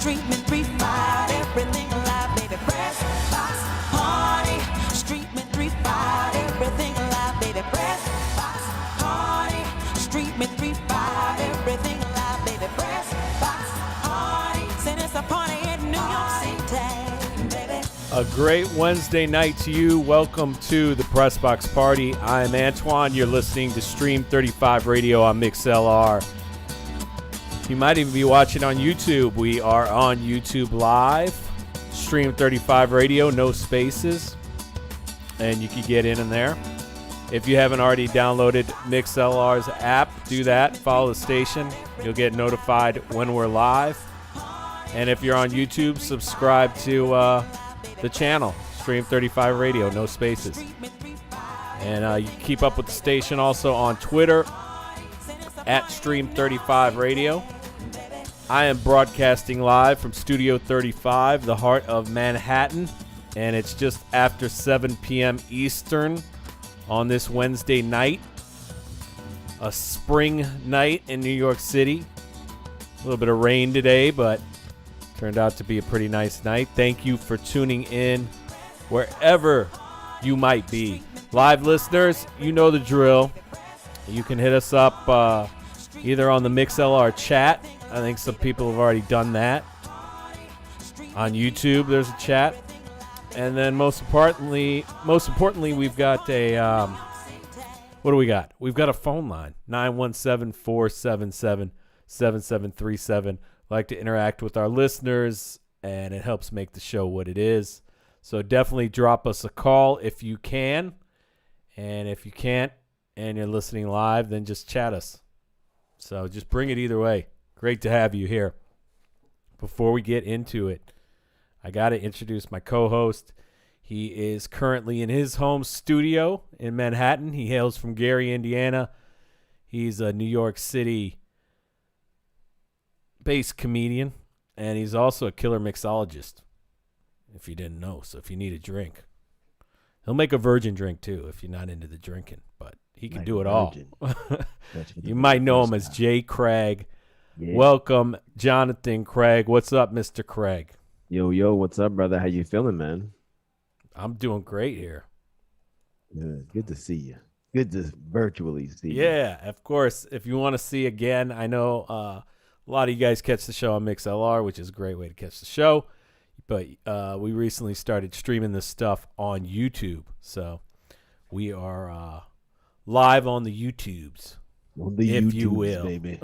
streaming 3-5, everything live, baby. Press box party, streaming 3-5, everything live, baby. Press box party, streaming 3-5, everything live, baby. Press box party, send us a party in New York City, baby. A great Wednesday night to you. Welcome to the Pressbox Party. I'm Antoine. You're listening to Stream 35 Radio on MixLR. You might even be watching on YouTube. We are on YouTube Live, Stream 35 Radio, no spaces, and you can get in there. If you haven't already downloaded MixLR's app, do that. Follow the station. You'll get notified when we're live. And if you're on YouTube, subscribe to the channel, Stream 35 Radio, no spaces. And you can keep up with the station also on Twitter, at Stream 35 Radio. I am broadcasting live from Studio 35, the heart of Manhattan, and it's just after 7 p.m. Eastern on this Wednesday night, a spring night in New York City. A little bit of rain today, but turned out to be a pretty nice night. Thank you for tuning in wherever you might be. Live listeners, you know the drill. You can hit us up either on the MixLR chat. I think some people have already done that. On YouTube, there's a chat. And then most importantly, we've got a, what do we got? We've got a phone line, 917-477-7737. Like to interact with our listeners, and it helps make the show what it is. So definitely drop us a call if you can. And if you can't, and you're listening live, then just chat us. So just bring it either way. Great to have you here. Before we get into it, I got to introduce my co-host. He is currently in his home studio in Manhattan. He hails from Gary, Indiana. He's a New York City-based comedian, and he's also a killer mixologist, if you didn't know. So if you need a drink, he'll make a virgin drink, too, if you're not into the drinking. But he can do it all. You might know him as Jay Craig. Yeah. Welcome, Jonathan Craig. What's up, Mr. Craig? Yo, what's up, brother? How you feeling, man? I'm doing great here. Good to see you. Good to virtually see you. Yeah, of course. If you want to see again, I know a lot of you guys catch the show on MixLR, which is a great way to catch the show. But we recently started streaming this stuff on YouTube. So we are live on the YouTubes, if you will. Baby.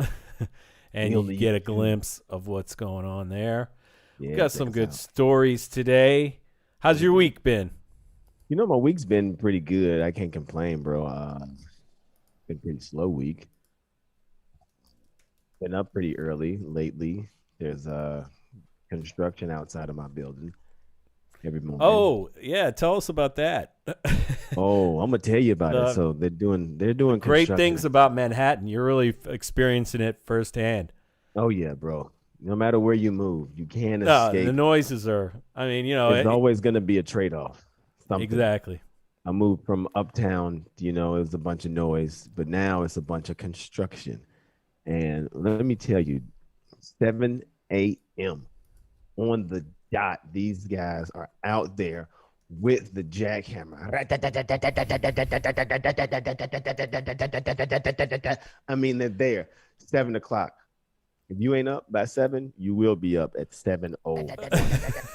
And you get a glimpse of what's going on there. Yeah, we got some good stories today. How's your week been? You know, my week's been pretty good. I can't complain, bro. Been a pretty slow week. Been up pretty early lately. There's construction outside of my building every morning. Oh, yeah. Tell us about that. Oh, I'm gonna tell you about it. So they're doing great things about Manhattan. You're really experiencing it firsthand. Oh yeah, bro. No matter where you move, you can't escape. The noises are. I mean, you know, it's always gonna be a trade-off. Exactly. I moved from uptown. You know, it was a bunch of noise, but now it's a bunch of construction. And let me tell you, 7 a.m. on the dot, these guys are out there with the jackhammer. I mean, they're there. 7 o'clock. If you ain't up by 7, you will be up at 7:00.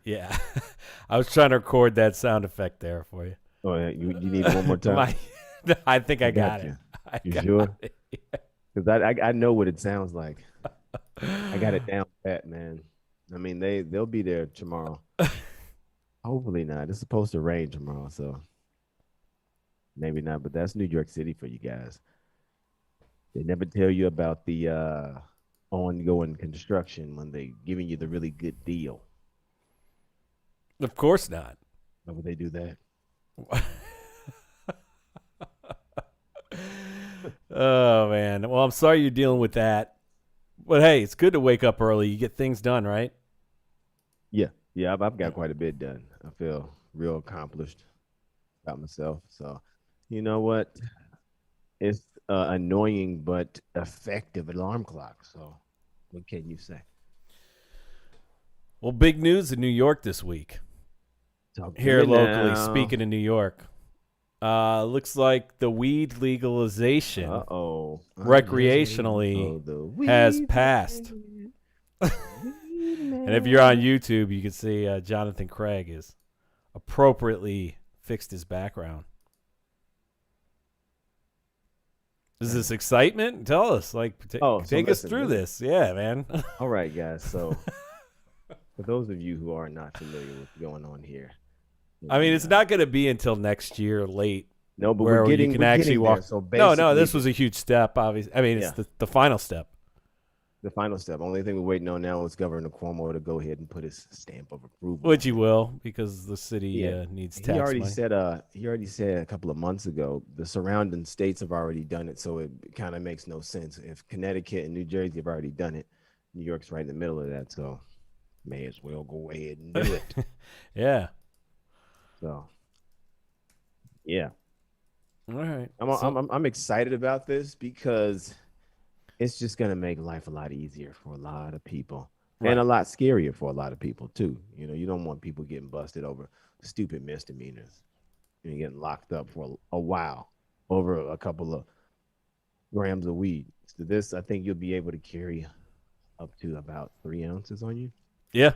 Yeah. I was trying to record that sound effect there for you. Oh, yeah. You need one more time? I think I got it. You sure? Because I know what it sounds like. I got it down pat, man. I mean, they'll be there tomorrow. Hopefully not. It's supposed to rain tomorrow, so maybe not. But that's New York City for you guys. They never tell you about the ongoing construction when they giving you the really good deal. Of course not. Why would they do that? Oh, man. Well, I'm sorry you're dealing with that. But, hey, it's good to wake up early. You get things done, right? Yeah. I've got quite a bit done. I feel real accomplished about myself. So, you know what? It's annoying but effective alarm clock. So What can you say? Well, big news in New York this week. Talk to Here me locally, now. speaking of New York, looks like the weed legalization Uh-oh. recreationally The weed has passed. man. And if you're on YouTube, you can see Jonathan Craig is appropriately fixed his background. Is this excitement? Tell us. Take us through this. Yeah, man. All right, guys. So, for those of you who are not familiar with what's going on here, I mean, it's not going to be until next year late. No, but where we're getting, you can we're actually getting walk. there. So No, this was a huge step. Obviously, I mean, it's the final step. The final step. Only thing we're waiting on now is Governor Cuomo to go ahead and put his stamp of approval. Which he will, because the city needs tax money. He already said a couple of months ago the surrounding states have already done it, so it kind of makes no sense. If Connecticut and New Jersey have already done it, New York's right in the middle of that, so may as well go ahead and do it. Yeah. So, yeah. All right. I'm excited about this because it's just gonna make life a lot easier for a lot of people, and a lot scarier for a lot of people too. You know, you don't want people getting busted over stupid misdemeanors and getting locked up for a while over a couple of grams of weed. So this, I think you'll be able to carry up to about 3 ounces on you. Yeah.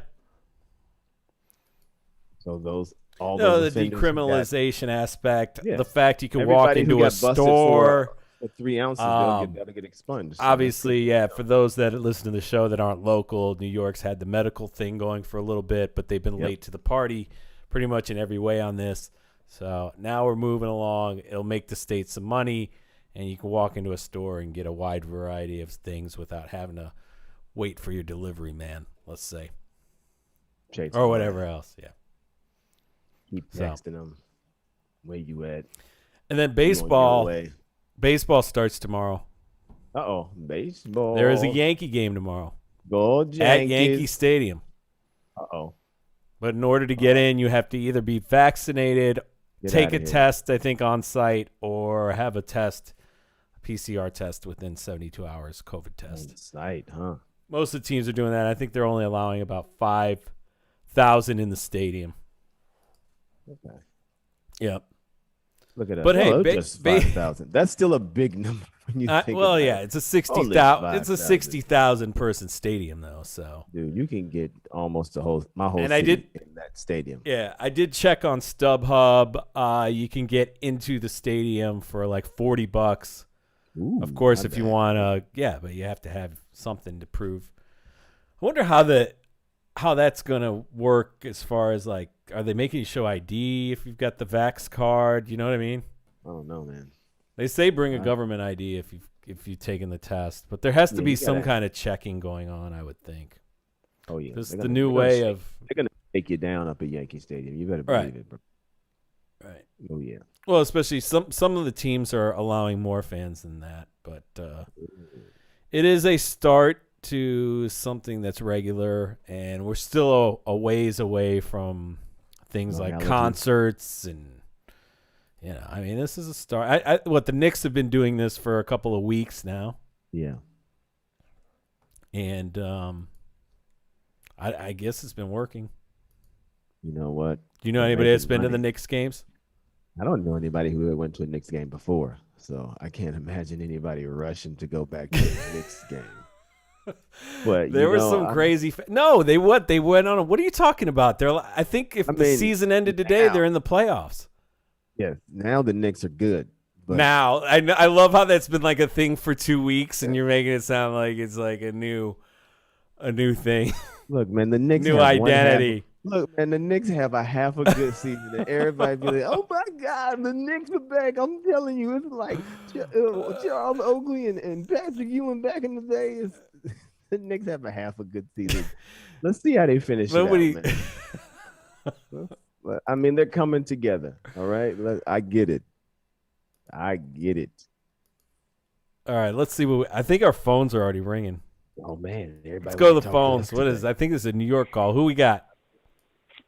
So those the decriminalization aspect, Yeah. the fact you can Everybody walk who into got a busted store. for 3 ounces, that'll get expunged. So Obviously, yeah, for those that listen to the show that aren't local, New York's had the medical thing going for a little bit, but they've been late to the party pretty much in every way on this. So now we're moving along. It'll make the state some money, and you can walk into a store and get a wide variety of things without having to wait for your delivery man, let's say. Or whatever else, yeah. Keep texting them. Where you at? And then baseball starts tomorrow. Uh-oh, baseball. There is a Yankee game tomorrow. Go Yankees. At Yankee Stadium. Uh-oh. But in order to get in, you have to either be vaccinated, take a test, I think, on site, or have a PCR test within 72 hours, COVID test. On site, huh? Most of the teams are doing that. I think they're only allowing about 5,000 in the stadium. Okay. Yep. Look at that. But hey, just 5,000. That's still a big number when you think about it. It's a 60,000. It's a 60,000 person stadium though. So, dude, you can get almost my whole and city in that stadium. Yeah, I did check on StubHub. You can get into the stadium for like $40. Ooh, of course, if you want to, but you have to have something to prove. I wonder how that's gonna work as far as like, are they making you show ID if you've got the Vax card? You know what I mean? I don't know, man. They say bring a government ID if you've taken the test, but there has to be some kind of checking going on, I would think. Oh yeah, this is the new way of. They're gonna take you down up at Yankee Stadium. You better believe it, bro. Right. Oh yeah. Well, especially some of the teams are allowing more fans than that, but it is a start to something that's regular, and we're still a ways away from things like concerts and I mean, this is a start. The Knicks have been doing this for a couple of weeks now. Yeah. And I guess it's been working. You know what? Do you know anybody that's been to the Knicks games? I don't know anybody who went to a Knicks game before, so I can't imagine anybody rushing to go back to the Knicks game. But there was some crazy. No, they went on. What are you talking about? I think if the season ended today, they're in the playoffs. Yeah, now the Knicks are good. But now I love how that's been like a thing for 2 weeks, and you're making it sound like it's like a new thing. Look, man, the Knicks new identity. Look, man, the Knicks have a half a good season, and everybody be like, "Oh my God, the Knicks are back!" I'm telling you, it's like Charles Oakley and Patrick Ewing back in the day. The Knicks have a half a good season. Let's see how they finish. But I mean, they're coming together. All right, I get it. All right, let's see I think our phones are already ringing. Oh man, let's go to the phones. What is? I think this is a New York call. Who we got?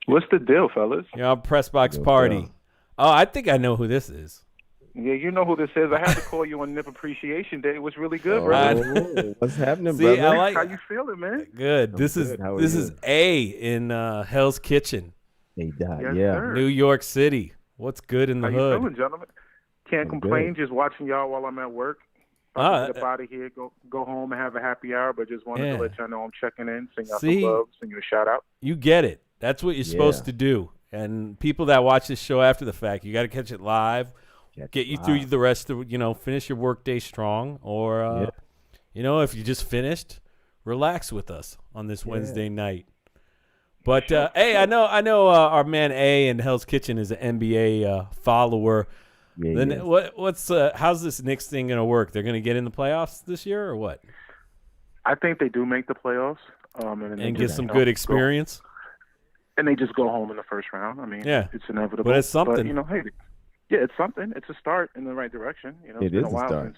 What's the deal, fellas? Press box party. Oh, I think I know who this is. Yeah, you know who this is. I had to call you on Nip Appreciation Day. It was really good, Oh, brother. what's happening, See, brother? How you feeling, man? Good. I'm This good. How are is you? A in Hell's Kitchen, Hey, Doc. Yes, Yeah, sir. New York City. What's good in How the you hood? feeling, gentlemen? Can't I'm complain. good. Just watching y'all while I'm at work. About to get up out of here, go home and have a happy hour. But just wanted to let y'all know I'm checking in, sing y'all some love, sing you a shout out. You get it. That's what you're supposed Yeah. to do. And people that watch this show after the fact, you got to catch it live. Get you through the rest of, finish your workday strong. Or, if you just finished, relax with us on this Wednesday night. But, hey, I know our man A in Hell's Kitchen is an NBA follower. Yeah, Then yeah. how's this Knicks thing going to work? They're going to get in the playoffs this year or what? I think they do make the playoffs. And get some good experience? And they just go home in the first round. I mean, it's inevitable. But it's something. But, hey, it's something. It's a start in the right direction. It's been a while since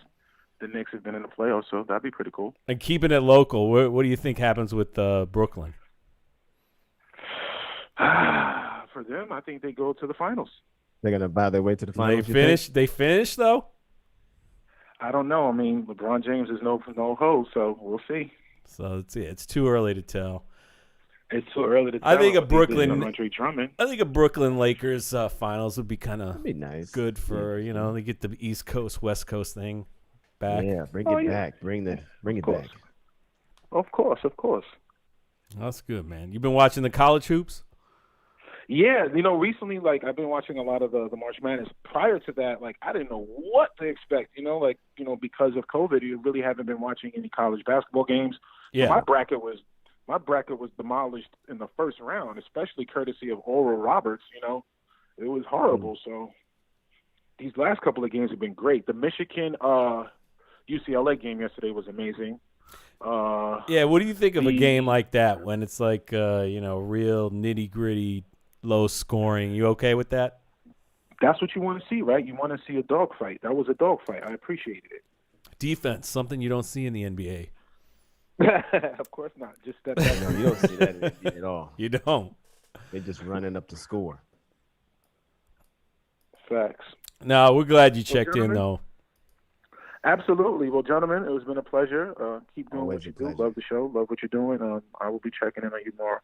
the Knicks have been in the playoffs, so that'd be pretty cool. And keeping it local, what do you think happens with Brooklyn? For them, I think they go to the finals. They're gonna buy their way to the finals. They finish though. I don't know. I mean, LeBron James is no hoe, so we'll see. So it's too early to tell. It's too early to tell. I think a Brooklyn Lakers finals would be kind of nice. Good for they get the East Coast West Coast thing back. Yeah, bring it back. Bring it back. Of course. That's good, man. You've been watching the college hoops? Yeah, recently, I've been watching a lot of the March Madness. Prior to that, I didn't know what to expect. Because of COVID, you really haven't been watching any college basketball games. Yeah, so my bracket was demolished in the first round, especially courtesy of Oral Roberts. It was horrible. So these last couple of games have been great. The Michigan UCLA game yesterday was amazing. What do you think of a game like that when it's real nitty gritty, low scoring? You okay with that? That's what you want to see, right? You want to see a dogfight. That was a dogfight. I appreciated it. Defense, something you don't see in the NBA. Of course not. Just step back. No, you don't see that in the NBA at all. You don't. They're just running up the score. Facts. No, we're glad you checked in, though. Absolutely. Well, gentlemen, it has been a pleasure. Keep doing Always what you a pleasure. do. Love the show. Love what you're doing. I will be checking in on you more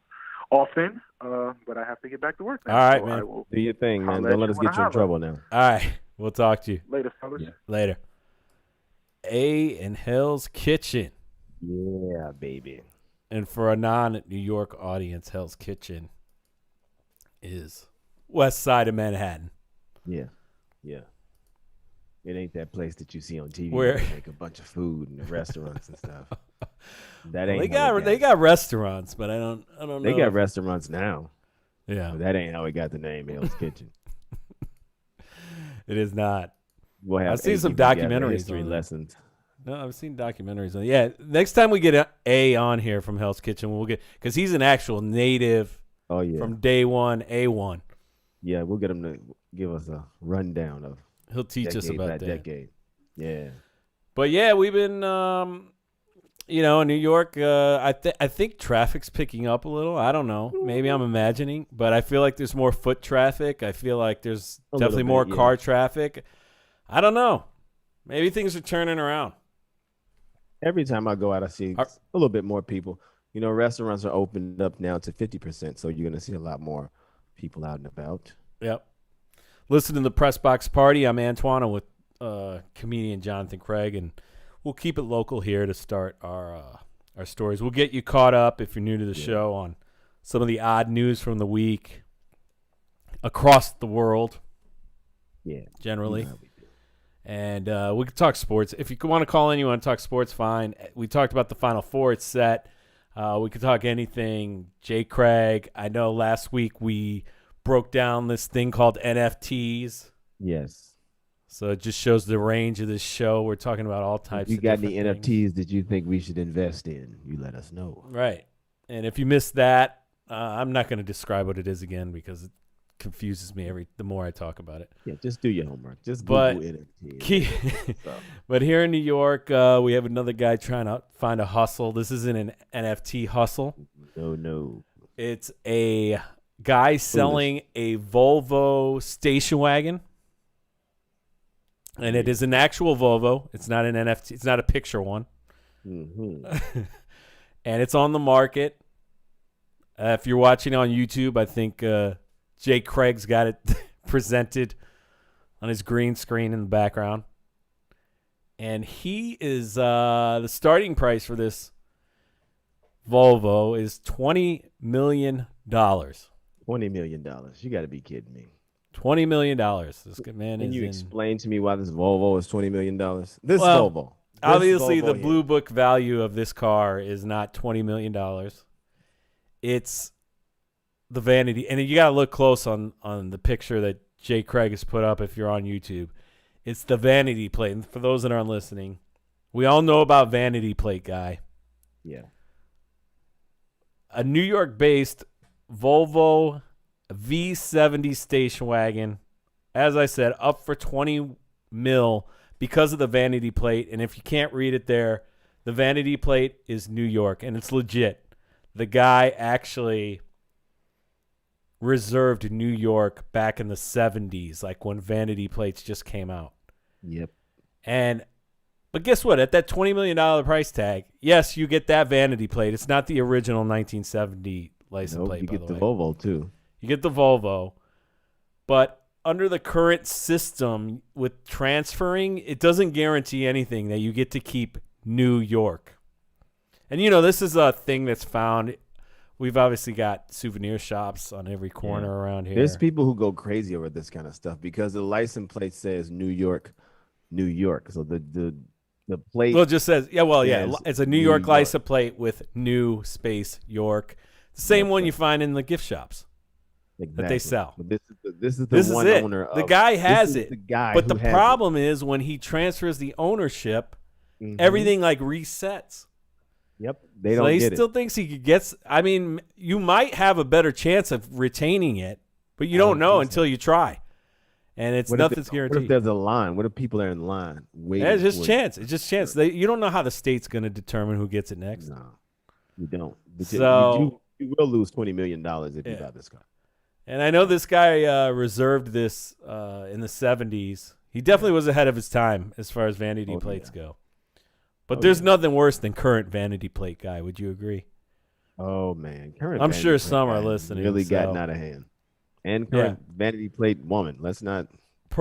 often, but I have to get back to work now. All right, so man. I will Do your thing, man. Don't let us get you in trouble now. All right. We'll talk to you. later, fellas. Yeah. Later. A in Hell's Kitchen. Yeah, baby. And for a non-New York audience, Hell's Kitchen is west side of Manhattan. Yeah. It ain't that place that you see on TV Where they make a bunch of food and the restaurants and stuff. That ain't. They got restaurants, but I don't know. They got restaurants now. Yeah, But that ain't how we got the name Hell's Kitchen. it is not. We'll have I've seen some people gather documentaries history on it. lessons. No, I've seen documentaries on it. Yeah, next time we get A on here from Hell's Kitchen, we'll get because he's an actual native. Oh yeah. From day one, A1. Yeah, we'll get him to give us a rundown of. He'll teach us about that. Decade. Yeah. But yeah, we've been, in New York. I think traffic's picking up a little. I don't know. Maybe I'm imagining, but I feel like there's more foot traffic. I feel like there's definitely more car traffic. I don't know. Maybe things are turning around. Every time I go out, I see a little bit more people. Restaurants are opened up now to 50%, so you're gonna see a lot more people out and about. Yep. Listen to the Press Box Party. I'm Antoine with comedian Jonathan Craig, and we'll keep it local here to start our stories. We'll get you caught up if you're new to the show on some of the odd news from the week across the world. Yeah, generally. And we can talk sports. If you want to call in, you want to talk sports, fine. We talked about the Final Four. It's set. We could talk anything. Jay Craig, I know last week we broke down this thing called NFTs. Yes. So it just shows the range of this show. We're talking about all types of you got any different NFTs that you think we should invest in? You let us know. Right. And if you missed that, I'm not going to describe what it is again because it confuses me the more I talk about it. Yeah, just do your homework. Just Google NFTs. But here in New York, we have another guy trying to find a hustle. This isn't an NFT hustle. No. It's a guy selling a Volvo station wagon. And it is an actual Volvo. It's not an NFT. It's not a picture one. Mm-hmm. And it's on the market. If you're watching on YouTube, I think Jay Craig's got it presented on his green screen in the background. And he is the starting price for this Volvo is $20 million. $20 million. You got to be kidding me. $20 million. This good man Can is you in. explain to me why this Volvo is $20 million? This Well, Volvo. Obviously, the here. blue book value of this car is not $20 million. It's the vanity. And you got to look close on the picture that Jay Craig has put up if you're on YouTube. It's the vanity plate. And for those that aren't listening, we all know about Vanity Plate Guy. Yeah. A New York-based Volvo V70 station wagon, as I said, up for $20 million because of the vanity plate. And if you can't read it there, the vanity plate is New York, and it's legit. The guy actually reserved New York back in the 70s, like when vanity plates just came out. Yep. But guess what? At that $20 million price tag, yes, you get that vanity plate. It's not the original 1970 license plate, You by get the the way. Volvo too. You get the Volvo. But under the current system with transferring, it doesn't guarantee anything that you get to keep New York. And, this is a thing that's found. We've obviously got souvenir shops on every corner around here. There's people who go crazy over this kind of stuff because the license plate says New York, New York. So the plate. Well, it just says, it's a New York York. license plate with New space York. The same That's one right. you find in the gift shops that they sell. But this is the This one is it. owner. The of, guy this has is it. The guy But who the has problem is when he transfers the ownership, it. Mhm. everything like resets. Yep. They So don't he get still it. thinks he could get. I mean, you might have a better chance of retaining it, but you I don't don't know think so. until you try. And it's nothing's What guaranteed. if there's a line? What if people are in line waiting? Yeah, it's just for it? chance. It's just chance. You don't know how the state's going to determine who gets it next. No, you don't. But So- you will lose $20 million if you buy this car. And I know this guy reserved this in the 70s. He definitely was ahead of his time as far as vanity plates go. But there's nothing worse than current vanity plate guy. Would you agree? Oh man, current. I'm vanity sure plate some are guy listening, Really so- gotten out of hand. And current vanity plate woman. Let's not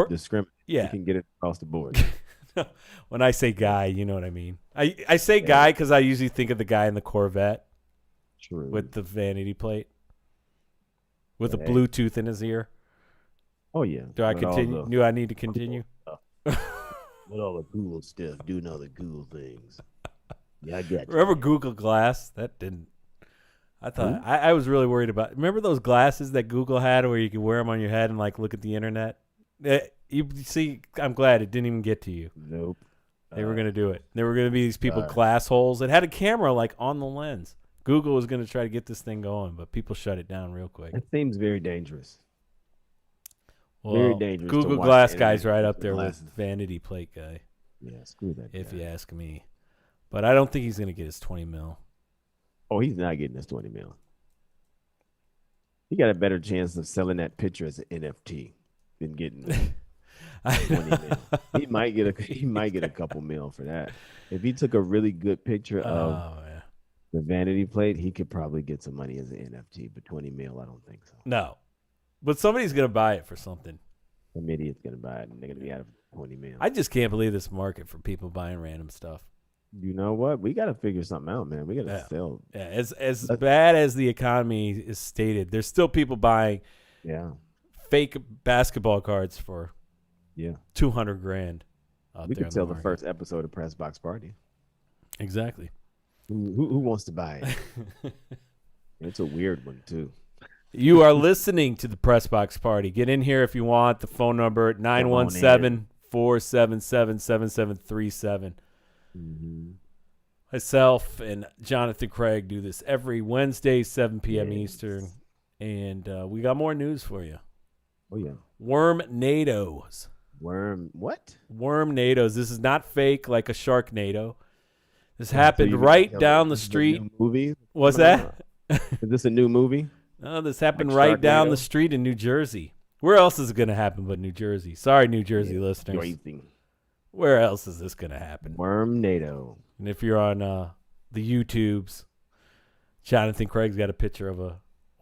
discriminate. Yeah. You can get it across the board. When I say guy, you know what I mean. I say guy because I usually think of the guy in the Corvette True. with the vanity plate, with a Hey. Bluetooth in his ear. Oh yeah. Do I With all continue? the Do I need to continue? with all the cool stuff, doing all the cool things. Yeah, I got you. Remember Google Glass? That didn't. I thought I was really worried about. Remember those glasses that Google had, where you could wear them on your head and like look at the internet? You see, I'm glad it didn't even get to you. Nope. They were gonna do it. There were gonna be these people glass holes. It had a camera like on the lens. Google was gonna try to get this thing going, but people shut it down real quick. It seems very dangerous. Well, very dangerous to Google watch Glass the guy's internet right with up there glasses. with vanity plate guy, Yeah, screw that. if guy. you ask me. But I don't think he's gonna get his 20 mil. Oh, he's not getting this 20 mil. He got a better chance of selling that picture as an NFT than getting 20 mil. He might get a couple mil for that. If he took a really good picture of Oh yeah. the vanity plate, he could probably get some money as an NFT, but 20 mil, I don't think so. No, but somebody's gonna buy it for something. Some idiot's gonna buy it and they're gonna be out of 20 mil. I just can't believe this market for people buying random stuff. You know what? We gotta figure something out, man. We gotta Yeah. sell. Yeah, as bad as the economy is stated, there's still people buying Yeah. fake basketball cards for Yeah. $200,000 out We there. could in sell the the market. first episode of Press Box Party. Exactly. Who wants to buy it? It's a weird one too. You are listening to the Press Box Party. Get in here if you want. The phone number 917-477-7737. Mm-hmm. Myself and Jonathan Craig do this every Wednesday, 7 p.m. Yes. Eastern. And we got more news for you. Oh yeah. Wormnados. What? Wormnados. This is not fake like a Sharknado. This So happened you right tell down me the this is a street. new movie? What's coming that? out? Is this a new movie? No, this happened Like right down Sharknado? the street in New Jersey. Where else is it going to happen but New Jersey? Sorry, New Jersey listeners. Crazy. Where else is this going to happen? Wormnado. And if you're on the YouTubes, Jonathan Craig's got a picture of a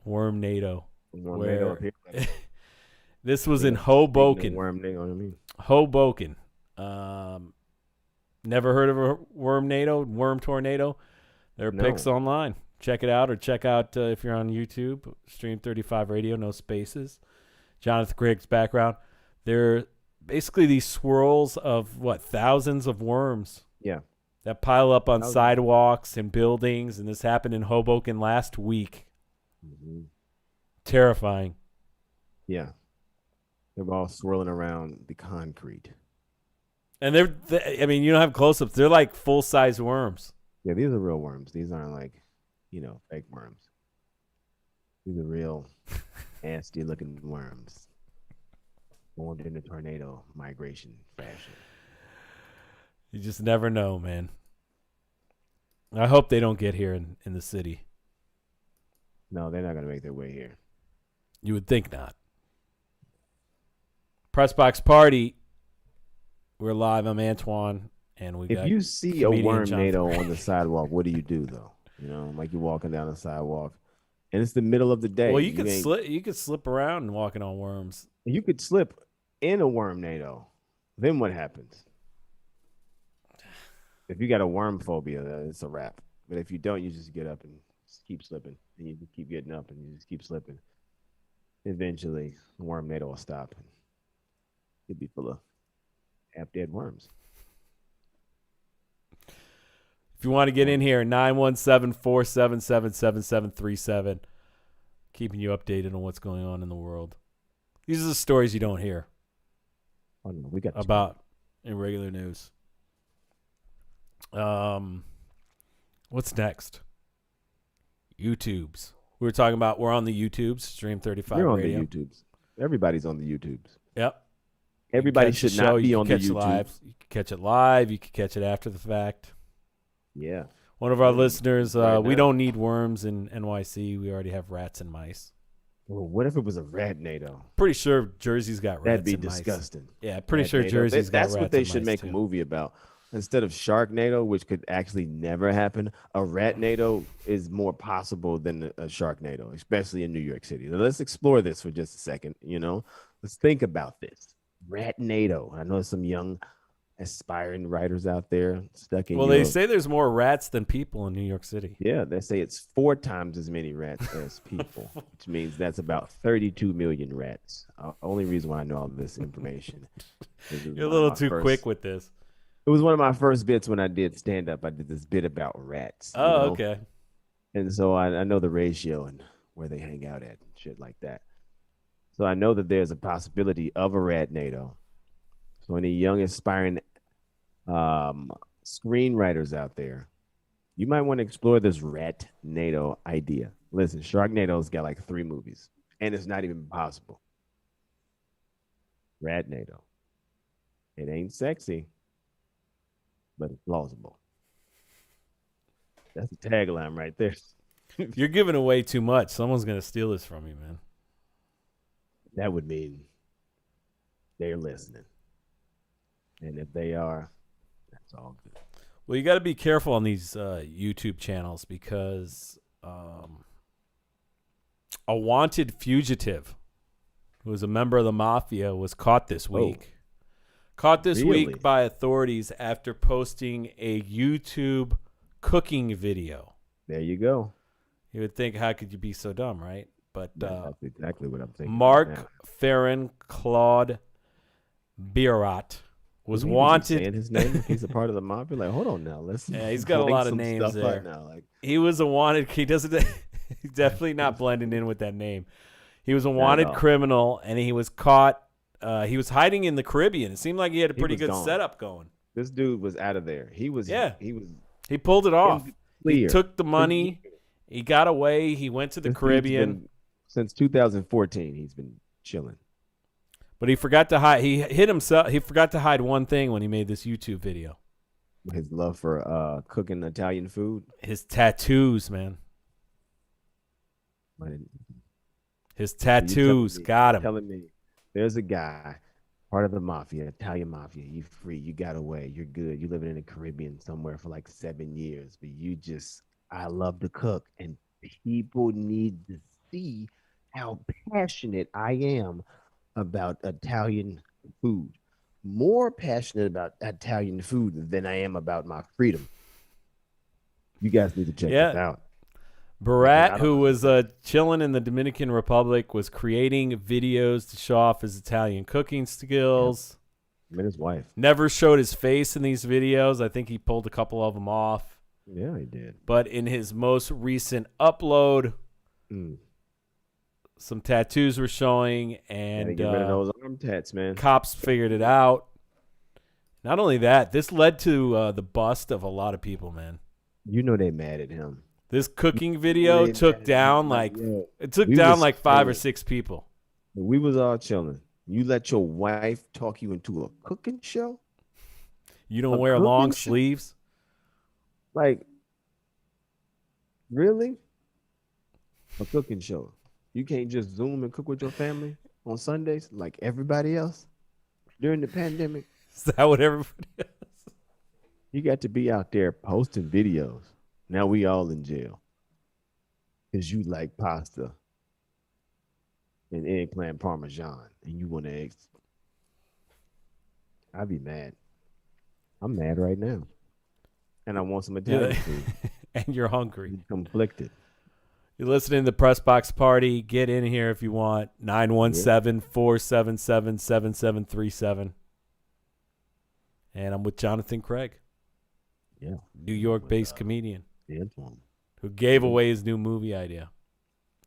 wormnado. Wormnado up here. This was in Hoboken. Wormnado, I mean. Hoboken. Never heard of a worm tornado? There are pics online. Check it out, or check out if you're on YouTube, Stream 35 Radio, no spaces. Jonathan Craig's background. They're basically these swirls of thousands of worms. Yeah. That pile up on sidewalks and buildings, and this happened in Hoboken last week. Mm-hmm. Terrifying. Yeah. They're all swirling around the concrete. And I mean, you don't have close-ups. They're like full-size worms. Yeah, these are real worms. These aren't like, fake worms. These are real nasty-looking worms. Born in a tornado migration fashion. You just never know, man. I hope they don't get here in the city. No, they're not going to make their way here. You would think not. Press Box Party. We're live. I'm Antoine, and we got. If you see a wormnado on the sidewalk, what do you do though? Like you're walking down the sidewalk, and it's the middle of the day. Well, you could slip. You could slip around and walking on worms. You could slip in a wormnado. Then what happens? If you got a worm phobia, it's a wrap. But if you don't, you just get up and just keep slipping, and you just keep getting up, and you just keep slipping. Eventually, the wormnado will stop, and you'll be full of half-dead worms. If you want to get in here, 917-477-7737. Keeping you updated on what's going on in the world. These are the stories you don't hear We got about in regular news. What's next? YouTubes. We were talking about we're on the YouTubes, Stream 35 You're on Radio. the YouTubes. Everybody's on the YouTubes. Yep. Everybody should not be on the YouTube. Live. You can catch it live. You can catch it after the fact. Yeah. One of our listeners, we don't need worms in NYC. We already have rats and mice. Well, what if it was a ratnado? Pretty sure Jersey's got rats That'd be and mice. disgusting. Yeah, pretty sure Jersey's got rats That's what they and should mice make too. a movie about. Instead of Sharknado, which could actually never happen, a ratnado is more possible than a Sharknado, especially in New York City. Now, let's explore this for just a second. Let's think about this. Ratnado. I know some young aspiring writers out there stuck in Well, Europe. they say there's more rats than people in New York City. Yeah, they say it's 4 times as many rats as people, which means that's about 32 million rats. Only reason why I know all this information. You're a little too quick with this. It was one of my first bits when I did stand-up. I did this bit about rats. Oh, okay. And so I know the ratio and where they hang out at and shit like that. So I know that there's a possibility of a ratnado. So any young aspiring screenwriters out there, you might want to explore this ratnado idea. Listen, Sharknado's got like 3 movies, and it's not even possible. Ratnado. It ain't sexy, but it's plausible. That's the tagline right there. You're giving away too much. Someone's going to steal this from you, man. That would mean they're listening. And if they are, that's all good. Well, you got to be careful on these YouTube channels because a wanted fugitive who was a member of the mafia was caught this week. Caught this week by authorities after posting a YouTube cooking video. There you go. You would think, how could you be so dumb, right? But that's exactly what I'm thinking. Mark Farron Claude Birat was wanted. Saying his name, he's a part of the mafia. Like, hold on now, let's. Yeah, he's got a lot of names there. Now. Like, he was a wanted. He doesn't. He's definitely not blending in with that name. He was a wanted criminal, and he was caught. He was hiding in the Caribbean. It seemed like he had a pretty good setup going. This dude was out of there. He was. Yeah. He pulled it off. He took the money. He got away. He went to the Caribbean. Since 2014, he's been chilling. But he forgot to hide. He hid himself. He forgot to hide one thing when he made this YouTube video. His love for cooking Italian food. His tattoos, man. His tattoos got him. Telling me there's a guy part of the mafia, Italian mafia. You free. You got away. You're good. You living in the Caribbean somewhere for like 7 years, but you just, I love to cook, and people need to see how passionate I am about Italian food. More passionate about Italian food than I am about my freedom. You guys need to check this out. Barat, who was chilling in the Dominican Republic, was creating videos to show off his Italian cooking skills. Him and his wife. Never showed his face in these videos. I think he pulled a couple of them off. Yeah, he did. But in his most recent upload, some tattoos were showing, and get rid of those arm tats, man. Cops figured it out. Not only that, this led to the bust of a lot of people, man. You know they mad at him. This cooking video took down like 5 or 6 people. We was all chilling. You let your wife talk you into a cooking show? You don't wear long sleeves? Like, really? A cooking show. You can't just Zoom and cook with your family on Sundays like everybody else during the pandemic? Is that what everybody else? You got to be out there posting videos. Now we all in jail because you like pasta and eggplant parmesan and you want eggs. I'd be mad. I'm mad right now. And I want some Italian food. And you're hungry. I'm conflicted. You're listening to the Press Box Party. Get in here if you want. 917-477-7737. And I'm with Jonathan Craig. Yeah. New York-based comedian. Antoine. Who gave away his new movie idea.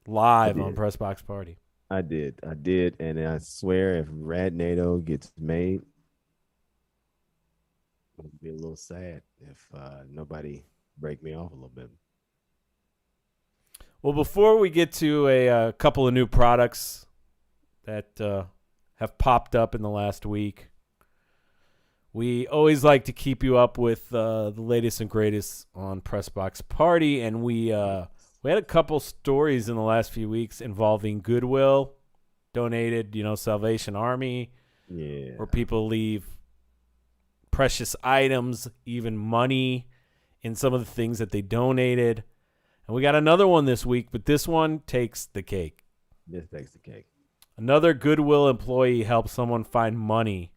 Live on Press Box Party. I did. And I swear if Radnado gets made, it'll be a little sad if nobody break me off a little bit. Well, before we get to a couple of new products that have popped up in the last week, we always like to keep you up with the latest and greatest on Press Box Party, and we had a couple stories in the last few weeks involving Goodwill, donated, Salvation Army, where people leave precious items, even money, in some of the things that they donated. And we got another one this week, but this one takes the cake. This takes the cake. Another Goodwill employee helped someone find money.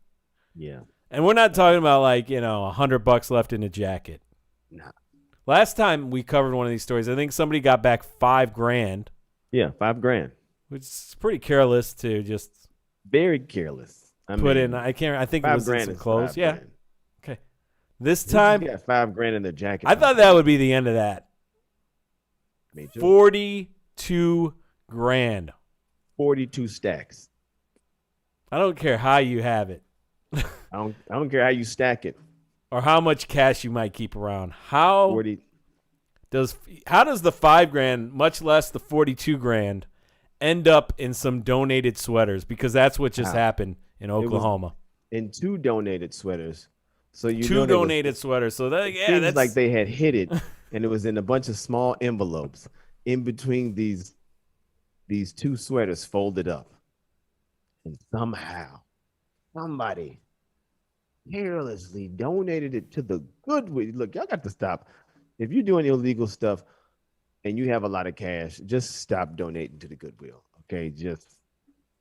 Yeah. And we're not talking about $100 left in a jacket. Nah. Last time we covered one of these stories, I think somebody got back $5,000. Yeah, $5,000. Which is pretty careless to just very careless. I think it was in some clothes. Yeah. $5,000. Okay. This time, got $5,000 in the jacket. I thought that would be the end of that. Me too. $42,000. 42 stacks. I don't care how you have it. I don't care how you stack it. Or how much cash you might keep around. How 40. does the $5,000, much less the $42,000, end up in some donated sweaters? Because that's what just happened in Oklahoma. In 2 donated sweaters. So two donated sweaters. So that's like they had hid it, and it was in a bunch of small envelopes in between these 2 sweaters folded up, and somehow somebody carelessly donated it to the Goodwill. Look, y'all got to stop. If you're doing illegal stuff and you have a lot of cash, just stop donating to the Goodwill. Okay, just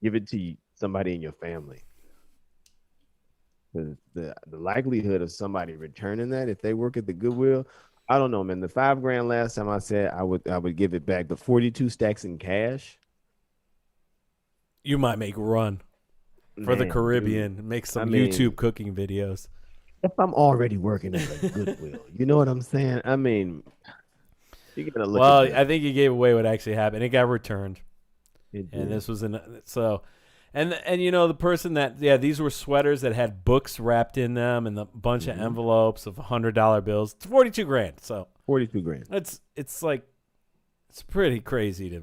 give it to somebody in your family. The likelihood of somebody returning that if they work at the Goodwill, I don't know, man. The $5,000 last time I said I would give it back, but 42 stacks in cash. You might make a run for the Caribbean, dude. make some YouTube cooking videos. If I'm already working at a Goodwill, you know what I'm saying? I mean, you gotta look. Well, I think you gave away what actually happened. It got returned, and this was And the person these were sweaters that had books wrapped in them and a bunch of envelopes of $100 bills. It's $42,000. So $42,000. It's pretty crazy to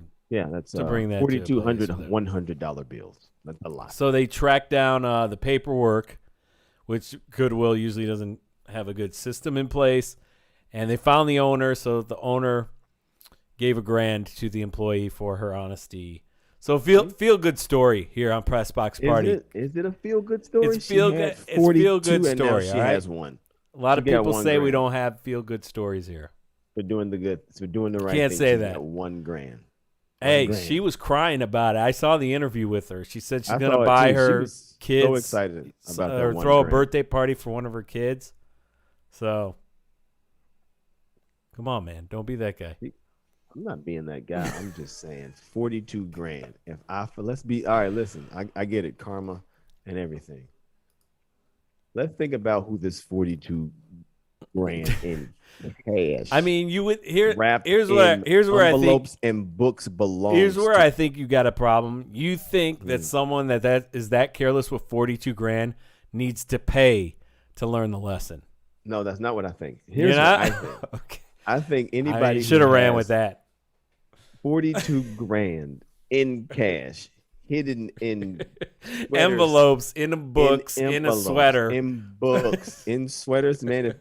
bring that 4,200 $100 bills. That's a lot. So they tracked down the paperwork, which Goodwill usually doesn't have a good system in place, and they found the owner. So the owner gave $1,000 to the employee for her honesty. So feel good story here on Press Box Party. Is it a feel good story? It's feel good. It's feel good and story. Now she all right? has one. A lot of She got people say we $1,000. don't have feel good stories here. For doing the good. For doing the right Can't thing. say She's that. got $1,000. Hey, $1,000. she was crying about it. I saw the interview with her. She said she's I going saw to it buy too. She her was kids. so excited about that or throw a $1,000. birthday party for one of her kids. So, come on, man. Don't be that guy. I'm not being that guy. I'm just saying $42,000. Let's be all right. Listen, I get it, karma and everything. Let's think about who this $42,000 in cash. I mean, you would here's wrapped where in I think envelopes and books belong. here's where I think you got a problem. You think that someone that is that careless with $42,000 needs to pay to learn the lesson. No, that's not what I think. You're Here's not? what I think. Okay. I think anybody should have who ran has with that. $42,000 in cash, hidden in sweaters, Envelopes, in books, in a envelopes, sweater. in books, in sweaters. Man,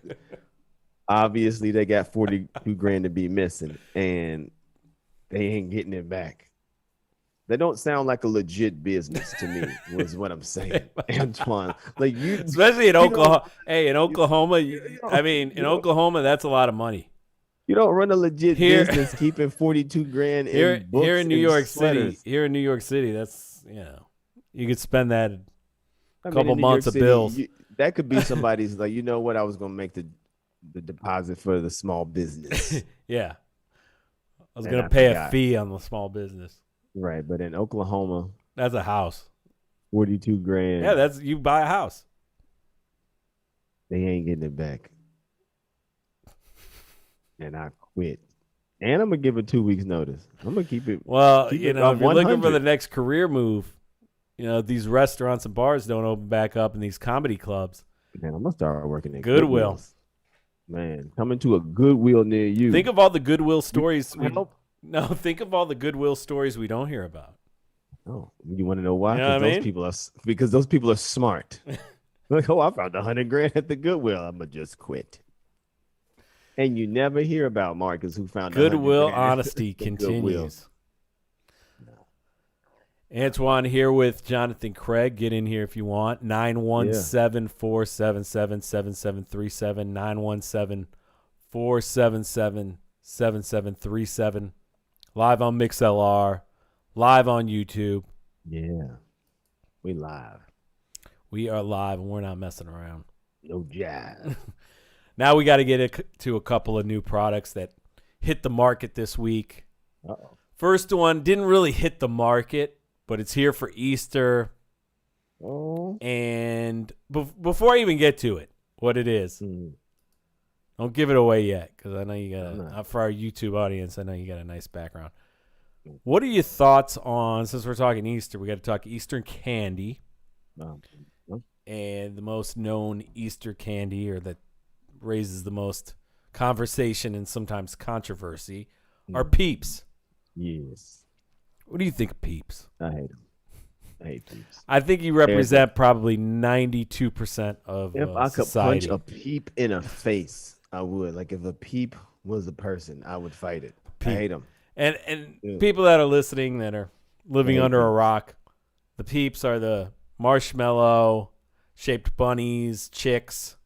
obviously they got $42,000 to be missing, and they ain't getting it back. They don't sound like a legit business to me. Was what I'm saying, Antoine. Like you, especially in Oklahoma. Hey, in Oklahoma, in Oklahoma, that's a lot of money. You don't run a legit business keeping $42,000 in books here in New York sweaters. City. Here in New York City, that's you could spend that I mean, couple in New months York of bills. That could be somebody's like, you know what? I was gonna make the deposit for the small business. Yeah, I was And gonna I pay forgot. a fee on the small business. Right, but in Oklahoma, That's a house. $42,000. Yeah, that's you buy a house. They ain't getting it back. And I quit. And I'm gonna give it 2 weeks notice. I'm gonna keep it. Well, keep you it know, if you're looking for 100. the next career move, these restaurants and bars don't open back up, and these comedy clubs. Man, I'm gonna start working at Goodwill. Goodwills. Man, coming to a Goodwill near you. Think of all the Goodwill stories. Help. Think of all the Goodwill stories we don't hear about. Oh, you want to know why? You know what I mean? Because those people are smart. Like, I found $100,000 at the Goodwill. I'm gonna just quit. And you never hear about Marcus who found Goodwill $100,000 honesty at the Goodwill. continues. Antoine here with Jonathan Craig. Get in here if you want. 917-477-7737. 917-477-7737. Live on MixLR. Live on YouTube. Yeah, we live. We are live and we're not messing around. No jive. Now we got to get to a couple of new products that hit the market this week. Uh-oh. First one didn't really hit the market, but it's here for Easter. Oh. And before I even get to it, what it is, don't give it away yet, because I know you got for our YouTube audience, I know you got a nice background. What are your thoughts on, since we're talking Easter, we got to talk Eastern candy, and the most known Easter candy, or that raises the most conversation and sometimes controversy, are Peeps. Yes. What do you think of Peeps? I hate them. I hate Peeps. I think you represent probably 92% of If I could society. punch a peep in a face, I would. Like if a peep was a person, I would fight it. I hate them. And people that are listening that are living I hate under a Peeps. rock, the Peeps are the marshmallow-shaped bunnies, chicks,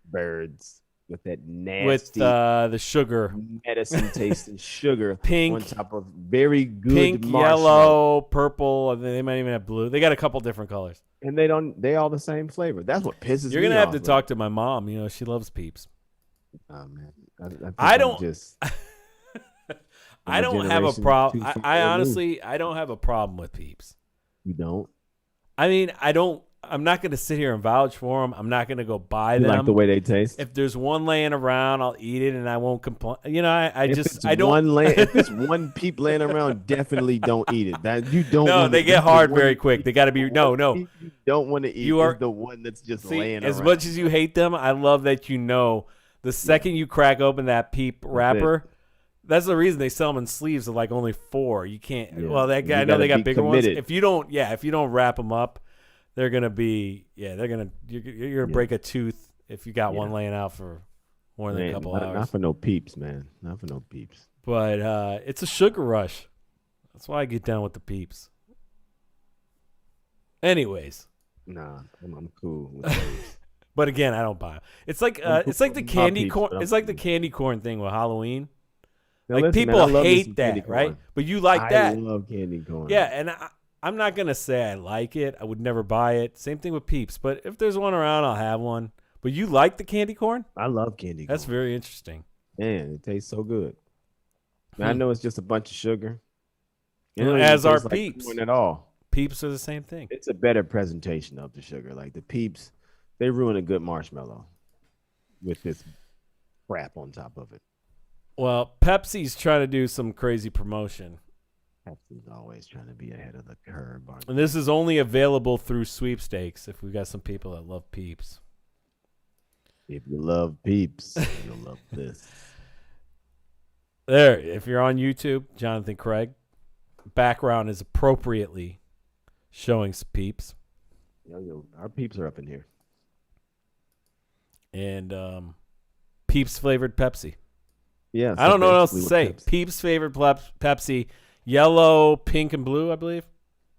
Birds with that nasty with the sugar. medicine tasting sugar Pink, on top of very good pink, marshmallow. yellow, purple, and they might even have blue. They got a couple different colors. And they all the same flavor. That's what pisses me off. You're gonna have to talk to my mom. You know, she loves Peeps. Oh man, I don't- Just. I don't have a problem. I honestly, I don't have a problem with Peeps. You don't. I mean, I'm not going to sit here and vouch for them. I'm not going to go buy You them. like the way they taste. If there's one laying around, I'll eat it and I won't complain. You know, If it's one peep laying around, definitely don't eat it. That you don't. No, want they it. get That's the hard one very quick. They got to be no. peep You don't want to eat. You are- is the one that's just See, laying as around. much as you hate them, I love that you know the second you crack open that Peep wrapper. That's the reason they sell them in sleeves of like only 4. You can't. Yeah. Well, that guy, You I know they gotta got be bigger ones. committed. If you don't wrap them up, they're gonna be. Yeah, they're gonna. You're gonna break a tooth if you got one laying out for more than Man, a couple not hours. for no peeps, man. Not for no peeps. But it's a sugar rush. That's why I get down with the Peeps. Anyways. Nah, I'm cool with those. But again, I don't buy them. It's like the candy corn. It's like the candy corn thing with Halloween. Now, like listen, people man, I love me some hate candy that, right? corn. But you like that. I love candy corn. Yeah, and I'm not gonna say I like it. I would never buy it. Same thing with Peeps. But if there's one around, I'll have one. But you like the candy corn? I love candy corn. That's very interesting. Man, it tastes so good. Now, I know it's just a bunch of sugar. As our like Peeps. corn at all. Peeps are the same thing. It's a better presentation of the sugar. Like the Peeps, they ruin a good marshmallow with this crap on top of it. Well, Pepsi's trying to do some crazy promotion. Pepsi's always trying to be ahead of the curve. And this is only available through sweepstakes if we got some people that love Peeps. If you love Peeps, you'll love this. There, if you're on YouTube, Jonathan Craig, background is appropriately showing some Peeps. Our Peeps are up in here. And Peeps flavored Pepsi. Yeah. I don't know what else to say. Pepsi. Peeps flavored Pepsi, yellow, pink, and blue, I believe.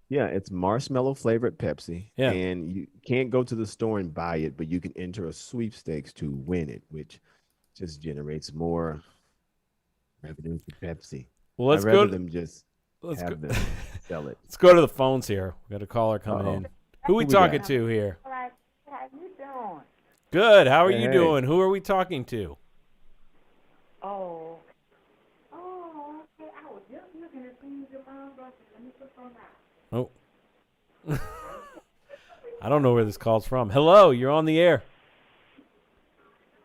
Yeah, it's marshmallow flavored Pepsi. Yeah. And you can't go to the store and buy it, but you can enter a sweepstakes to win it, which just generates more revenue for Pepsi. Well, let's I'd go rather to them just let's have go, them sell it. let's go to the phones here. We got a caller coming in. Who we we talking got? to here? How you doing? Good. How are you Hey. doing? Who are we talking to? Oh, okay. I was just looking at things your mom brought you. Let me put some out. Oh. I don't know where this call's from. Hello, you're on the air.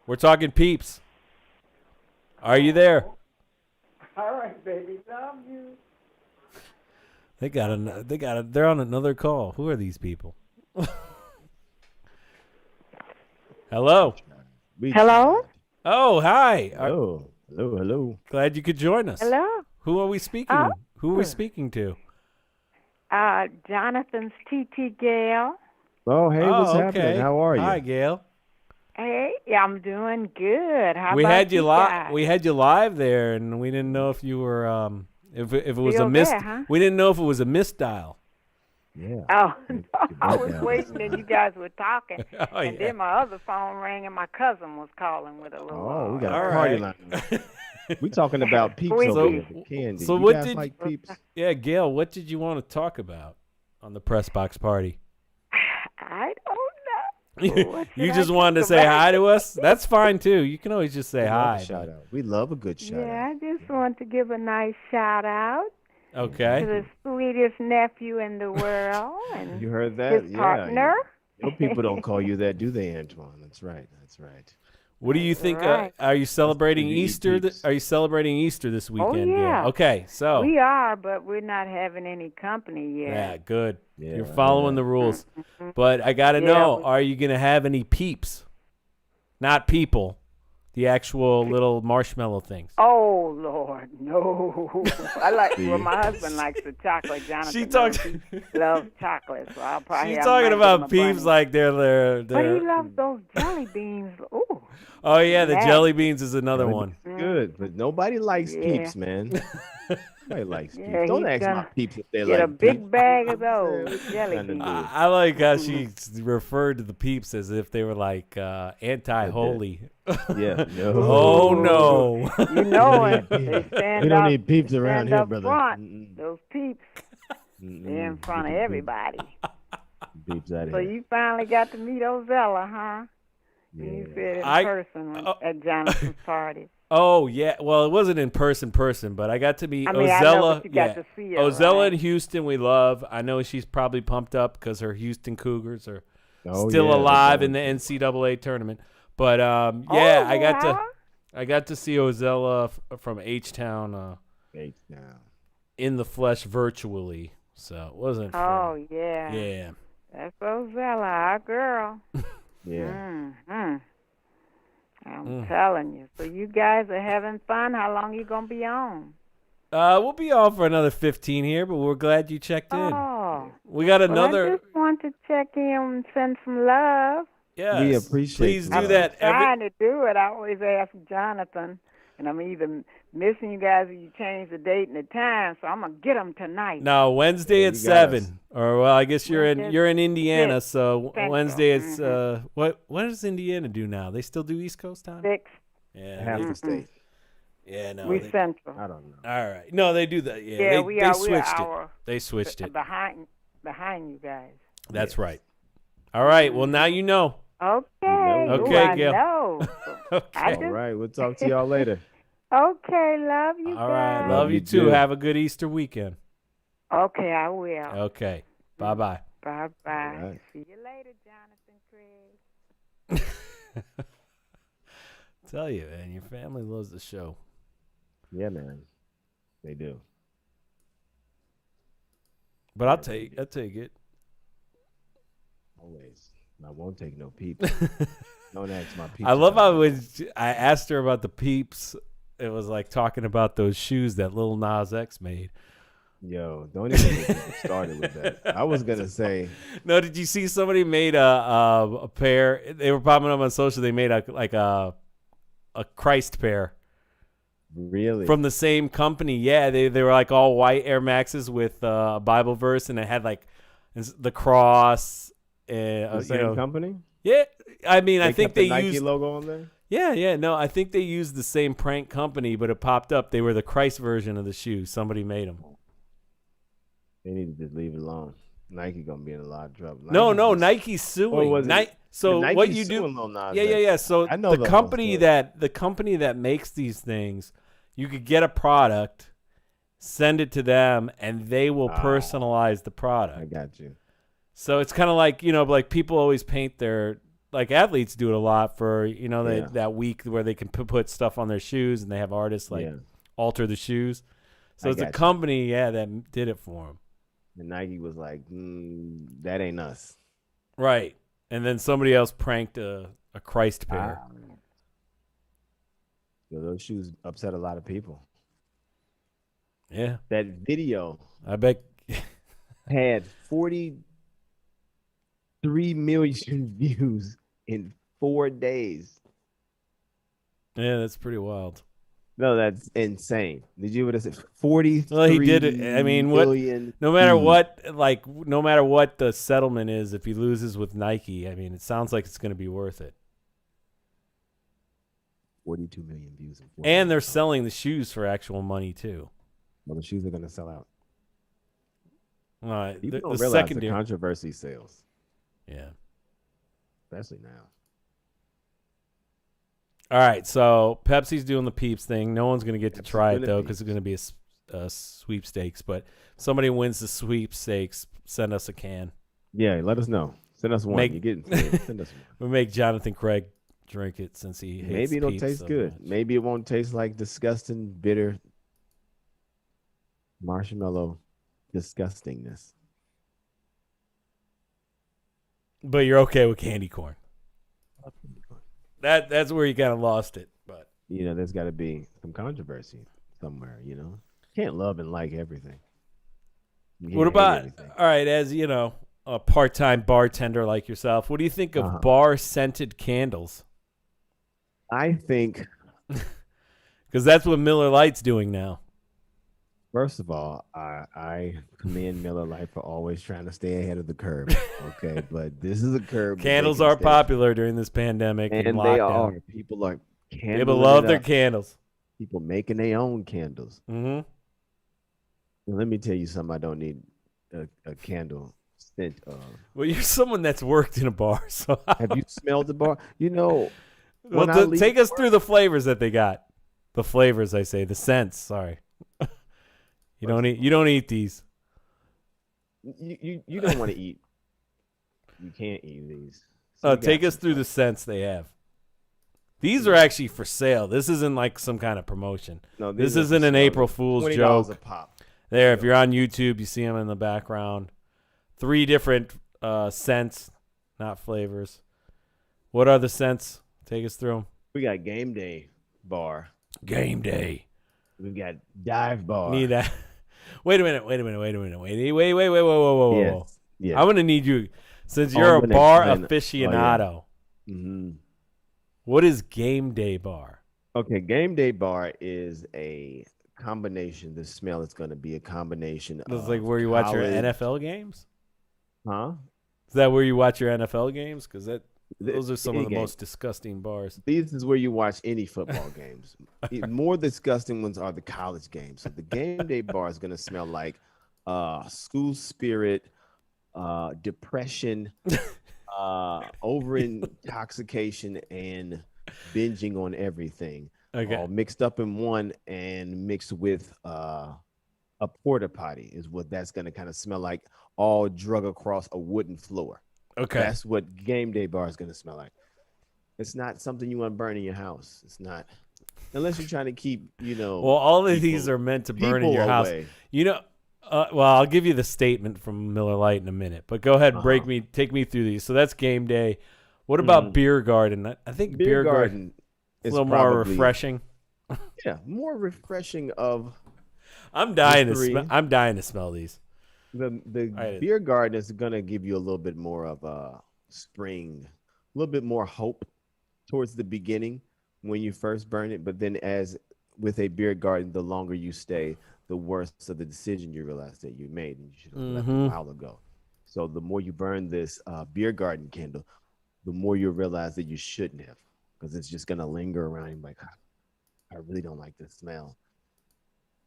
We're talking Peeps. Are you there? All right, baby. Love you. They're on another call. Who are these people? Hello. Hello? Oh, hi. Hello. Glad you could join us. Hello? Who are we speaking? Who are we speaking to? Jonathan's TT Gale. Oh, hey, what's okay. happening? How are you? Hi, Gail. Hey, I'm doing good. How We about had you guys? live. We had you live there, and we didn't know if you were if it was Still a miss. there, huh? We didn't know if it was a misdial. Yeah. Oh, no, Good I was breakdown. waiting and you guys were talking. Oh, And yeah. then my other phone rang and my cousin was calling with a little. Oh, we got All a party right. line. We talking about Peeps Sweet. over here, the candy. So you what guys did- like Peeps? Yeah, Gail, what did you want to talk about on the press box party? I don't know. What You should just I wanted to talk say about? hi to us? That's fine too. You can always just say We love hi. a shout out. We love a good shout Yeah, out. I just want to give a nice shout out to Okay. the sweetest nephew in the world and You heard that? his Yeah. partner. No people don't call you that, do they, Antoine? That's right. What do you think? right. Are you celebrating You eat Easter? Peeps. Are you celebrating Easter this weekend? Gail? yeah. Okay. So. We are, but we're not having any company yet. Yeah, good. Yeah, You're following the rules. But I got to Yeah, know, we- are you going to have any Peeps? Not people. The actual little marshmallow things. Oh Lord, no! I like. Well, my husband likes the chocolate. Jonathan She talks. loves chocolate, so I'll probably. She's have talking mine about with my Peeps bunny. like they're. But he loves those jelly beans. Ooh. Oh yeah, the Yeah. jelly beans is another one. Good, but nobody likes Yeah. Peeps, man. Nobody likes Yeah, Peeps. Don't he's ask my gonna Peeps if they Get like a big Peeps. bag of those jelly Nothing to beans. do with it. I like how she referred to the Peeps as if they were like anti-holy. Yeah. No. Oh no. You know it. They stand We don't up, need Peeps around stand here, up brother. front. Mm-mm. Those peeps, Mm-mm. they're in front of Get the everybody. Peeps out of So here. you finally got to meet Ozella, huh? Yeah. You said in I- person oh. at Jonathan's party. Oh yeah, well it wasn't in person, but I got to meet I mean, I Ozella. know, but you got yeah, to see her, Ozella right? in Houston, we love. I know she's probably pumped up because her Houston Cougars are Oh, still yeah, alive they're in the going- NCAA tournament. But yeah, Oh, I got to see Ozella from H Town Peeps now. in the flesh virtually, so it wasn't. Oh, fun. yeah. Yeah. That's Ozella, our girl. Yeah. Mm-hmm. I'm telling you. So you guys are having fun. How long you going to be on? We'll be on for another 15 here, but we're glad you checked in. Oh. We got Well, another. I just want to check in and send some love. Yes. We appreciate Please the do love. that. Trying to do it. I always ask Jonathan, And I'm either missing you guys or you change the date and the time, so I'm going to get them tonight. No, Wednesday Yeah, at you got us. 7. Or well, I guess you're in Indiana, 6 so Central. Wednesday it's what does Indiana do now? They still do East Coast time? 6. Yeah. Half the state. Yeah, no. We they- Central. I don't know. All right. No, they do that. Yeah, Yeah, they, we they are. switched We're it. hour They switched it. behind you guys. That's right. All right. Well, now you know. Okay. Okay, I Gail. know. I All just, right, we'll talk to y'all later. okay, love you All guys. right. Love you too. Have a good Easter weekend. Okay, I will. Okay. Bye-bye. Bye-bye. right. See you later, Jonathan Craig. Tell you, man, your family loves the show. Yeah, man. They do. But I'll take it. Always. I won't take no peeps. Don't ask my peeps. I love how about when I asked her about the Peeps, it was like talking about those shoes that Lil Nas X made. Yo, don't even get me started with that. I was gonna say, No, did you see somebody made a pair? They were popping up on social. They made a Christ pair really? from the same company. Yeah, they were like all white Air Maxes with a Bible verse, and it had like the cross. the same company? Yeah, I mean, I They think kept they the Nike used. logo on there. Yeah, no, I think they used the same prank company, but it popped up. They were the Christ version of the shoe. Somebody made them. They need to just leave it alone. Nike gonna be in a lot of trouble. No, Nike's just- Nike's suing. was it- So Nike's what you do? suing Lil Nas Yeah. X. So I know the the whole company story. that makes these things, you could get a product, send it to them, and they will personalize the I product. got you. So it's kind of like, like people always paint their, like athletes do it a lot for, Yeah. that week where they can put stuff on their shoes and they have artists like Yeah. alter the shoes. So I it's a got you. company, that did it for them. And Nike was like, that ain't us. Right. And then somebody else pranked a Christ pair. So those shoes upset a lot of people. Yeah. That video I bet. had 43 million views in 4 days. Yeah, that's pretty wild. No, that's insane. Did you hear what I said? 43 Well, he did it. I mean, million no matter views. no matter what the settlement is, if he loses with Nike, I mean, it sounds like it's going to be worth it. 42 million views in 4 And days. they're selling the shoes for actual money too. Well, the shoes are going to sell out. The People don't realize the secondary. controversy sales, Yeah. especially now. All right, so Pepsi's doing the Peeps thing. No one's going to get to Pepsi's try it doing the though because it's Peeps. going to be a sweepstakes. But if somebody wins the sweepstakes, send us a can. Yeah, let us know. Send us one. Make- You're getting three. Send us one. We'll make Jonathan Craig drink it since he hates Maybe it'll Peeps taste so good. much. Maybe it won't taste like disgusting, bitter marshmallow disgustingness. But you're okay with candy corn. That's where you kind of lost it. But You know, there's got to be some controversy somewhere. You know, can't love and like everything. You what can't hate about everything. all right? As you know, a part-time bartender like yourself, what do you think of bar scented candles? I think, Because that's what Miller Lite's doing now. first of all, I commend Miller Lite for always trying to stay ahead of the curve. Okay, but this is a curve. that they Candles can are stay- popular during this pandemic and and they lockdown. are. People are. People candling love it their up. candles. People making their own candles. Mm-hmm. Let me tell you something. I don't need a candle scent of. Well, you're someone that's worked in a bar, so Have you smelled the bar? You know, well, when I leave take us through the flavors that they got. The flavors, I say, the scents. Sorry, you don't eat these. you don't want to eat. You can't eat these. So you got Take us some through the stuff. scents they have. These are actually for sale. This isn't like some kind of promotion. No, This these are isn't for an sale. April Fool's $20 joke. a pop. There, if you're on YouTube, you see them in the background. 3 different scents, not flavors. What are the scents? Take us through them. We got game day bar. Game day. We've got dive bar. Need that. Wait a minute. Wait, whoa. Yes. Yes. I'm gonna need you, since Oh, you're I'm a gonna bar explain it. aficionado. Mm-hmm. What is game day bar? Okay, game day bar is a combination. The smell is going to be a combination That's like of where you watch your college, NFL games. huh? Is that where you watch your NFL games? Because those are some of Any the game. most disgusting bars. This is where you watch any football games. More disgusting ones are the college games. So the game day bar is going to smell like school spirit, depression, over intoxication, and binging on everything, Okay. all mixed up in one and mixed with a porta potty is what that's going to kind of smell like, all drug across a wooden floor. Okay. That's what game day bar is going to smell like. It's not something you want to burn in your house. It's not, unless you're trying to keep, Well, all of these are meant to burn in people your house. away. Well, I'll give you the statement from Miller Lite in a minute, but go ahead, take me through these. So that's game day. What about beer garden? I think beer garden is a little more refreshing. Yeah, more refreshing. I'm dying to smell these. The beer garden is gonna give you a little bit more of a spring, a little bit more hope towards the beginning when you first burn it. But then, as with a beer garden, the longer you stay, the worse of the decision you realize that you made and you should have left a while ago. So the more you burn this beer garden candle, the more you realize that you shouldn't have, because it's just gonna linger around. And like, I really don't like the smell.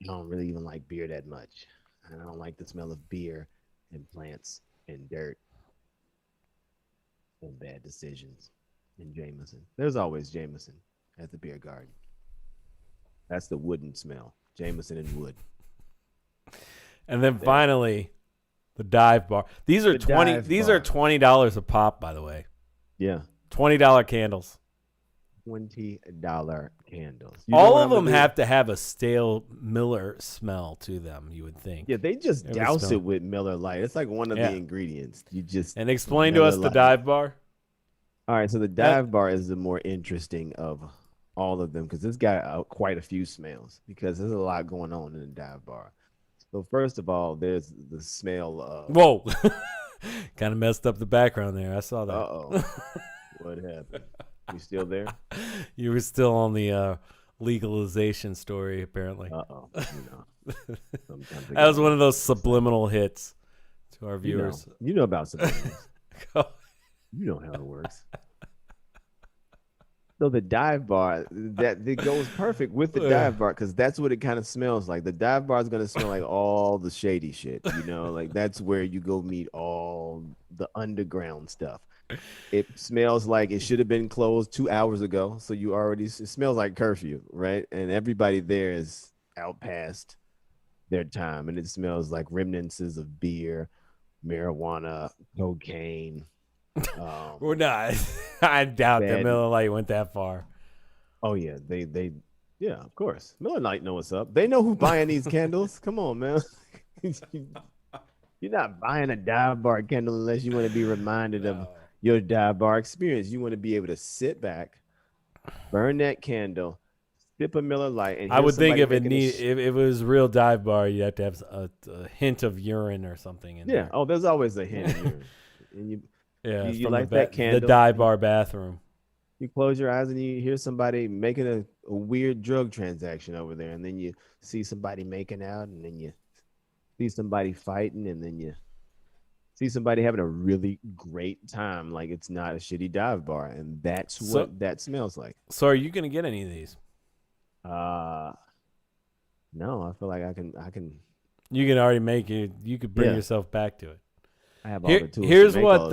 I don't really even like beer that much. I don't like the smell of beer and plants and dirt and bad decisions and Jameson. There's always Jameson at the beer garden. That's the wooden smell. Jameson and wood. And then finally, the dive bar. These are $20 a pop, by the way. Yeah. $20 candles. $20 candles. All of them have to have a stale Miller smell to them, you would think. Yeah, they just douse it with Miller Lite. It's like one of the ingredients. And explain to us the dive bar. All right, so the dive bar is the more interesting of all of them because it's got quite a few smells because there's a lot going on in the dive bar. So first of all, there's the smell of... Whoa. Kind of messed up the background there. I saw that. Uh-oh. What happened? You still there? You were still on the legalization story, apparently. Uh-oh. That was one of those subliminal hits to our viewers. You know about subliminals. You know how it works. So the dive bar, that it goes perfect with the dive bar because that's what it kind of smells like. The dive bar is going to smell like all the shady shit, like that's where you go meet all the underground stuff. It smells like it should have been closed 2 hours ago. So it smells like curfew, right? And everybody there is out past their time. And it smells like remnants of beer, marijuana, cocaine. We're not. I doubt that Miller Lite went that far. Oh yeah, they yeah, of course. Miller Lite know what's up. They know who's buying these candles. Come on, man. You're not buying a dive bar candle unless you want to be reminded of your dive bar experience. You want to be able to sit back, burn that candle, sip a Miller Lite, and I would think if it was real dive bar, you'd have to have a hint of urine or something in there. Oh, there's always a hint of urine. And you light that candle. The dive bar bathroom. You close your eyes and you hear somebody making a weird drug transaction over there, and then you see somebody making out, and then you see somebody fighting, and then you see somebody having a really great time. Like it's not a shitty dive bar, and that's what that smells like. So, are you gonna get any of these? No, I feel like I can. You can already make it. You could bring yourself back to it. I have all the tools. Here's what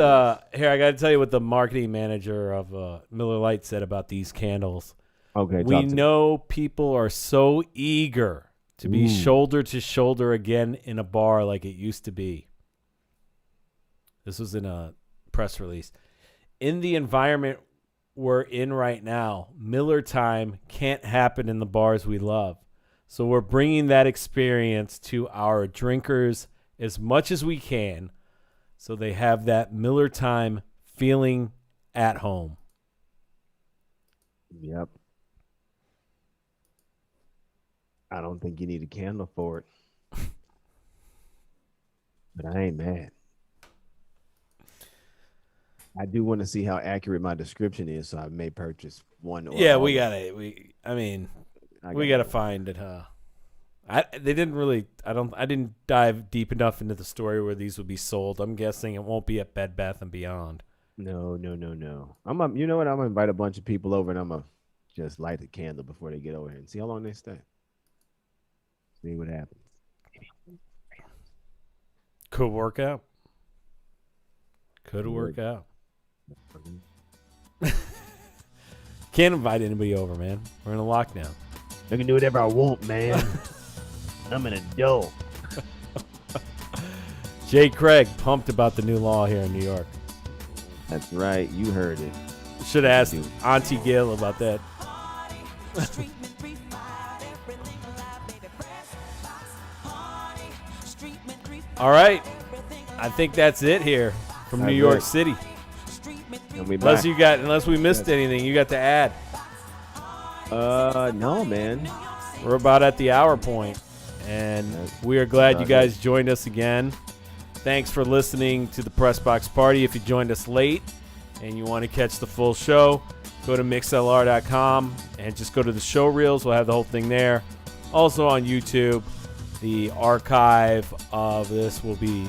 here I got to tell you what the marketing manager of Miller Lite said about these candles. Okay, we know people are so eager to be shoulder to shoulder again in a bar like it used to be. This was in a press release. In the environment we're in right now, Miller time can't happen in the bars we love. So we're bringing that experience to our drinkers as much as we can, so they have that Miller time feeling at home. Yep. I don't think you need a candle for it. But I ain't mad. I do want to see how accurate my description is, so I may purchase one. Or Yeah, all we of gotta. I mean, them. we gotta find it, huh? They didn't really. I didn't dive deep enough into the story where these would be sold. I'm guessing it won't be at Bed Bath and Beyond. No. You know what? I'm gonna invite a bunch of people over, and I'm gonna just light the candle before they get over here and see how long they stay. See what happens. Could work out. Could work out. Can't invite anybody over, man. We're in a lockdown. I can do whatever I want, man. I'm an adult. Jay Craig pumped about the new law here in New York. That's right. You heard it. Should have asked Auntie Gail about that. All right. I think that's it here from New York City. Unless we missed anything, you got to add. No, man. We're about at the hour point, and we are glad you guys joined us again. Thanks for listening to the Press Box Party. If you joined us late and you want to catch the full show, go to mixlr.com and just go to the show reels. We'll have the whole thing there. Also on YouTube, the archive of this will be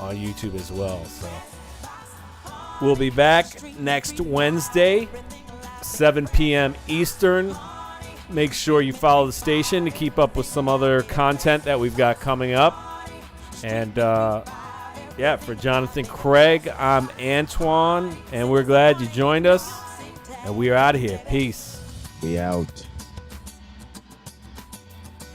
on YouTube as well. So we'll be back next Wednesday, 7 p.m. Eastern. Make sure you follow the station to keep up with some other content that we've got coming up. And for Jonathan Craig, I'm Antoine, and we're glad you joined us. And we are out of here. Peace. We out.